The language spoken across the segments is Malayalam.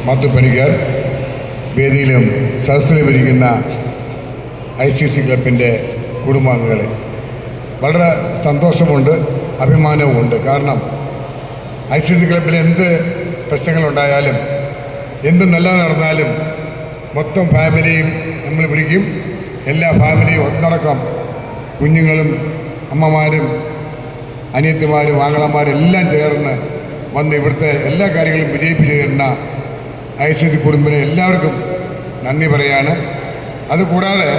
മാത്തുപ്പണിക്കർ, വേദിയിലും സദസ്സിലും ഇരിക്കുന്ന ICC ക്ലബിൻ്റെ കുടുംബാംഗങ്ങളെ, വളരെ സന്തോഷമുണ്ട്, അഭിമാനവുമുണ്ട്. കാരണം ICC ക്ലബിൽ എന്ത് പ്രശ്നങ്ങളുണ്ടായാലും എന്ത് നല്ലത് നടന്നാലും മൊത്തം ഫാമിലിയും നമ്മൾ വിളിക്കും. എല്ലാ ഫാമിലിയും ഒന്നടക്കം കുഞ്ഞുങ്ങളും അമ്മമാരും അനിയത്തിമാരും ആങ്ങളമാരും എല്ലാം ചേർന്ന് വന്ന് ഇവിടുത്തെ എല്ലാ കാര്യങ്ങളും വിജയിപ്പിച്ചു തരുന്ന ICC കുടുംബത്തിന് എല്ലാവർക്കും നന്ദി പറയാണ്. അതുകൂടാതെ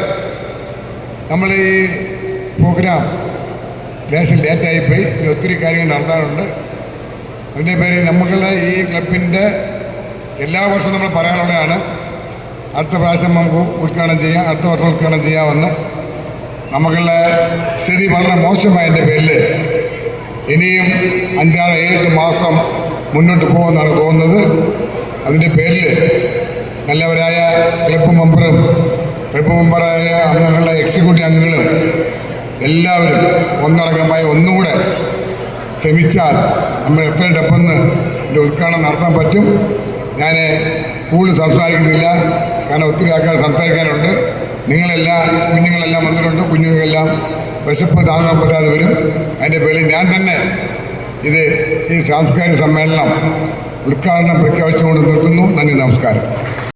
നമ്മൾ ഈ പ്രോഗ്രാം ലേശം ലേറ്റായിപ്പോയി, ഇനി ഒത്തിരി കാര്യങ്ങൾ നടത്താനുണ്ട്. അതിൻ്റെ പേരിൽ നമ്മളുടെ ഈ ക്ലബിൻ്റെ എല്ലാ വർഷവും നമ്മൾ പറയാനുള്ളതാണ്, അടുത്ത പ്രാവശ്യം നമുക്ക് ഉദ്ഘാടനം ചെയ്യാം, അടുത്ത വർഷം ഉദ്ഘാടനം ചെയ്യാമെന്ന്. നമ്മളുടെ സ്ഥിതി വളരെ മോശമായതിൻ്റെ പേരിൽ ഇനിയും 5-7 മാസം മുന്നോട്ട് പോകുമെന്നാണ് തോന്നുന്നത്. അതിൻ്റെ പേരിൽ നല്ലവരായ ക്ലബ് മെമ്പറായ അംഗങ്ങളുടെ എക്സിക്യൂട്ടീവ് അംഗങ്ങളും എല്ലാവരും ഒന്നടങ്കമായി ഒന്നുകൂടെ ശ്രമിച്ചാൽ നമ്മൾ എത്രയും പെട്ടെന്ന് ഇത് ഉദ്ഘാടനം നടത്താൻ പറ്റും. ഞാൻ കൂടുതൽ സംസാരിക്കുന്നില്ല, കാരണം ഒത്തിരി ആൾക്കാർ സംസാരിക്കാനുണ്ട്. കുഞ്ഞുങ്ങളെല്ലാം വന്നിട്ടുണ്ട്. കുഞ്ഞുങ്ങളെല്ലാം വിശപ്പ് താങ്ങാൻ പറ്റാതെ വരും. അതിൻ്റെ പേരിൽ ഞാൻ തന്നെ ഈ സാംസ്കാരിക സമ്മേളനം ഉദ്ഘാടനം പ്രഖ്യാപിച്ചുകൊണ്ട് നിർത്തുന്നു. നന്ദി, നമസ്കാരം.